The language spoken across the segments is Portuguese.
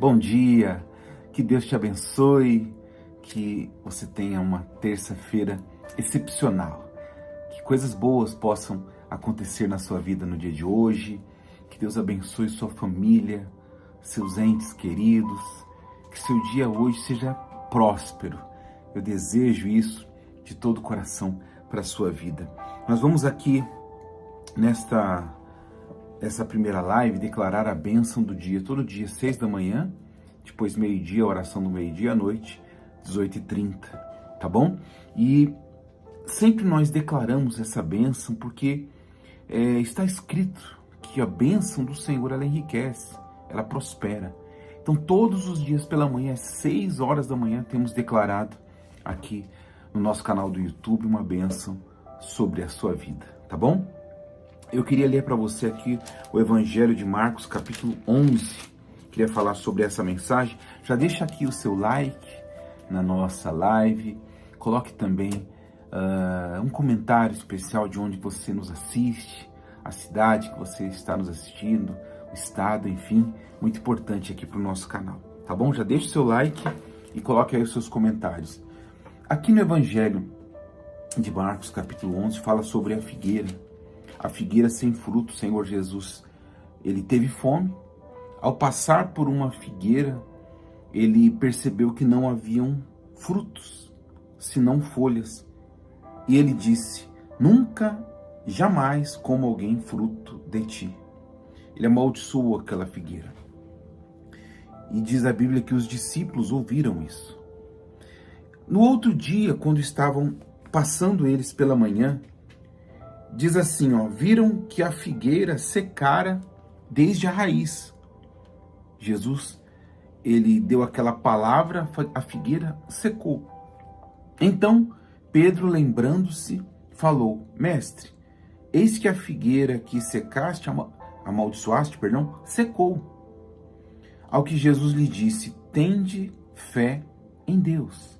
Bom dia, que Deus te abençoe, que você tenha uma terça-feira excepcional, que coisas boas possam acontecer na sua vida no dia de hoje, que Deus abençoe sua família, seus entes queridos, que seu dia hoje seja próspero. Eu desejo isso de todo o coração para a sua vida. Nós vamos aqui essa primeira live, declarar a bênção do dia, todo dia, 6 da manhã, depois meio-dia, a oração do meio-dia à noite, 18h30, tá bom? E sempre nós declaramos essa bênção porque está escrito que a bênção do Senhor, ela enriquece, ela prospera. Então, todos os dias pela manhã, às 6 horas da manhã, temos declarado aqui no nosso canal do YouTube uma bênção sobre a sua vida, tá bom? Eu queria ler para você aqui o Evangelho de Marcos, capítulo 11. Queria falar sobre essa mensagem. Já deixa aqui o seu like na nossa live. Coloque também um comentário especial de onde você nos assiste, a cidade que você está nos assistindo, o estado, enfim. Muito importante aqui para o nosso canal, tá bom? Já deixa o seu like e coloque aí os seus comentários. Aqui no Evangelho de Marcos, capítulo 11, fala sobre a figueira. A figueira sem fruto. O Senhor Jesus, ele teve fome. Ao passar por uma figueira, ele percebeu que não haviam frutos, senão folhas. E ele disse: nunca, jamais coma alguém fruto de ti. Ele amaldiçoou aquela figueira. E diz a Bíblia que os discípulos ouviram isso. No outro dia, quando estavam passando eles pela manhã, diz assim, viram que a figueira secara desde a raiz. Jesus, ele deu aquela palavra, a figueira secou. Então, Pedro, lembrando-se, falou: Mestre, eis que a figueira que amaldiçoaste, secou. Ao que Jesus lhe disse: tende fé em Deus.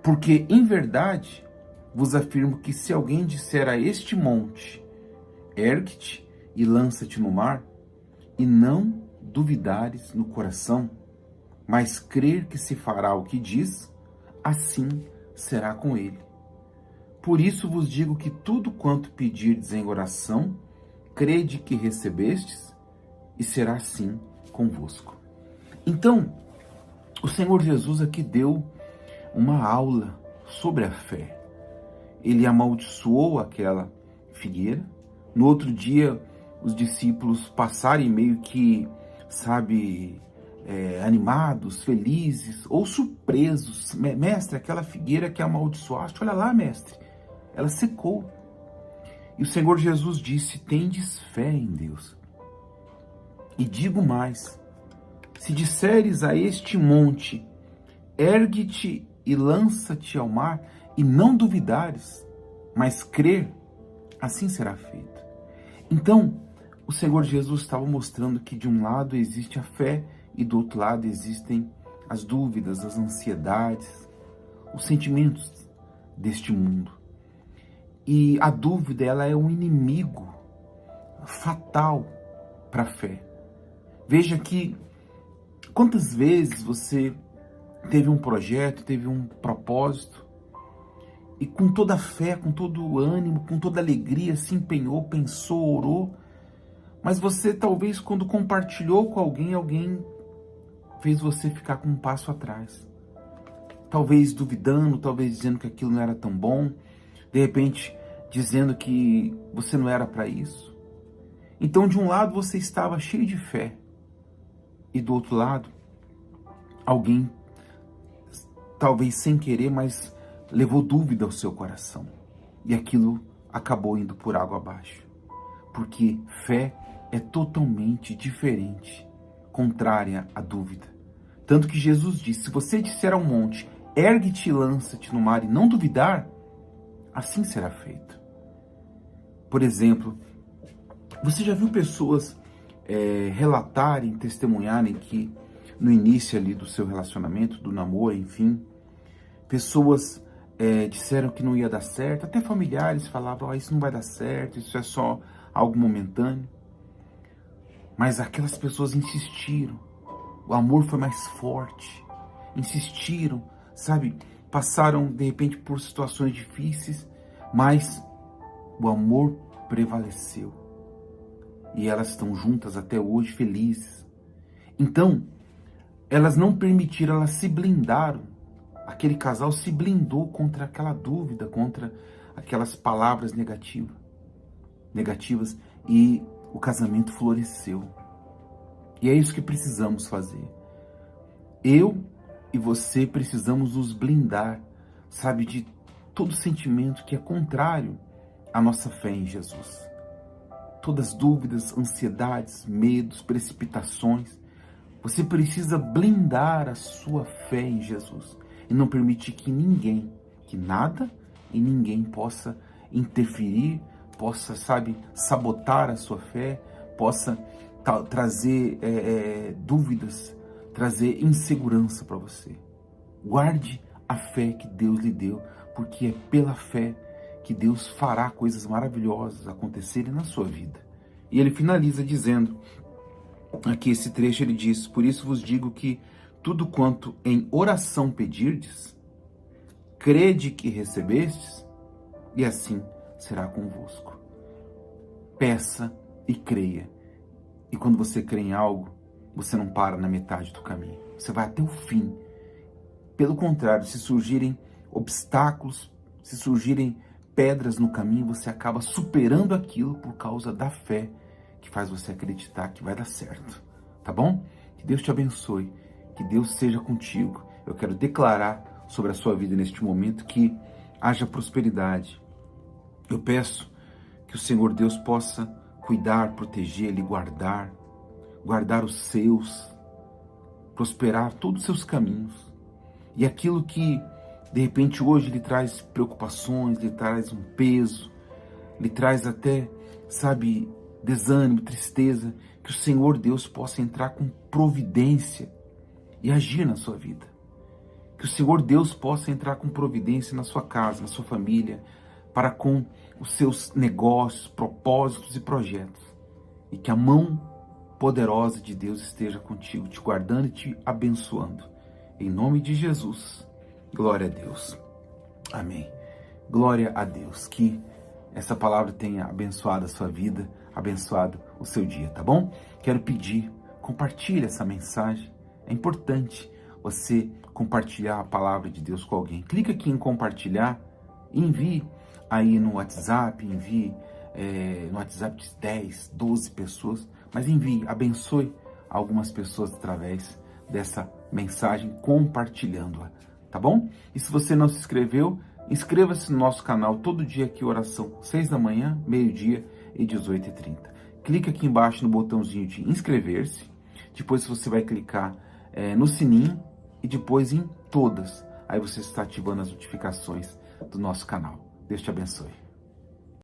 Porque, em verdade, vos afirmo que se alguém disser a este monte, ergue-te e lança-te no mar, e não duvidares no coração, mas crer que se fará o que diz, assim será com ele. Por isso vos digo que tudo quanto pedirdes em oração, crede que recebestes, e será assim convosco. Então, o Senhor Jesus aqui deu uma aula sobre a fé. Ele amaldiçoou aquela figueira. No outro dia, os discípulos passaram meio que, animados, felizes ou surpresos. Mestre, aquela figueira que amaldiçoaste, olha lá, mestre, ela secou. E o Senhor Jesus disse: tendes fé em Deus. E digo mais: se disseres a este monte, ergue-te e lança-te ao mar, e não duvidares, mas crer, assim será feito. Então, o Senhor Jesus estava mostrando que de um lado existe a fé e do outro lado existem as dúvidas, as ansiedades, os sentimentos deste mundo. E a dúvida, ela é um inimigo fatal para a fé. Veja que quantas vezes você teve um projeto, teve um propósito, e com toda a fé, com todo o ânimo, com toda a alegria, se empenhou, pensou, orou, mas você talvez quando compartilhou com alguém fez você ficar com um passo atrás. Talvez duvidando, talvez dizendo que aquilo não era tão bom, de repente dizendo que você não era para isso. Então, de um lado você estava cheio de fé, e do outro lado, alguém, talvez sem querer, mas levou dúvida ao seu coração. E aquilo acabou indo por água abaixo. Porque fé é totalmente diferente, contrária à dúvida. Tanto que Jesus disse: se você disser ao monte, ergue-te e lança-te no mar, e não duvidar, assim será feito. Por exemplo, você já viu pessoas relatarem, testemunharem que no início ali do seu relacionamento, do namoro, enfim, pessoas disseram que não ia dar certo, até familiares falavam: isso não vai dar certo, isso é só algo momentâneo. Mas aquelas pessoas insistiram, o amor foi mais forte, insistiram, sabe? Passaram de repente por situações difíceis, mas o amor prevaleceu. E elas estão juntas até hoje, felizes. Então, elas não permitiram, elas se blindaram. Aquele casal se blindou contra aquela dúvida, contra aquelas palavras negativas, e o casamento floresceu. E é isso que precisamos fazer. Eu e você precisamos nos blindar, sabe, de todo sentimento que é contrário à nossa fé em Jesus. Todas as dúvidas, ansiedades, medos, precipitações. Você precisa blindar a sua fé em Jesus e não permitir que ninguém, que nada e ninguém possa interferir, possa, sabe, sabotar a sua fé, possa trazer dúvidas, trazer insegurança para você. Guarde a fé que Deus lhe deu, porque é pela fé que Deus fará coisas maravilhosas acontecerem na sua vida. E ele finaliza dizendo, aqui esse trecho ele diz: por isso vos digo que tudo quanto em oração pedirdes, crede que recebestes, e assim será convosco. Peça e creia. E quando você crê em algo, você não para na metade do caminho. Você vai até o fim. Pelo contrário, se surgirem obstáculos, se surgirem pedras no caminho, você acaba superando aquilo por causa da fé que faz você acreditar que vai dar certo. Tá bom? Que Deus te abençoe. Que Deus seja contigo. Eu quero declarar sobre a sua vida neste momento que haja prosperidade. Eu peço que o Senhor Deus possa cuidar, proteger, lhe guardar os seus, prosperar todos os seus caminhos. E aquilo que, de repente, hoje lhe traz preocupações, lhe traz um peso, lhe traz até, sabe, desânimo, tristeza, que o Senhor Deus possa entrar com providência e agir na sua vida. Que o Senhor Deus possa entrar com providência na sua casa, na sua família, para com os seus negócios, propósitos e projetos. E que a mão poderosa de Deus esteja contigo, te guardando e te abençoando. Em nome de Jesus. Glória a Deus. Amém. Glória a Deus. Que essa palavra tenha abençoado a sua vida, abençoado o seu dia, tá bom? Quero pedir, compartilhe essa mensagem. É importante você compartilhar a palavra de Deus com alguém. Clica aqui em compartilhar e envie aí no WhatsApp, envie no WhatsApp de 10, 12 pessoas, mas envie, abençoe algumas pessoas através dessa mensagem, compartilhando-a, tá bom? E se você não se inscreveu, inscreva-se no nosso canal, todo dia aqui oração, 6 da manhã, meio-dia e 18h30. Clica aqui embaixo no botãozinho de inscrever-se, depois você vai clicar no sininho e depois em todas, aí você está ativando as notificações do nosso canal. Deus te abençoe.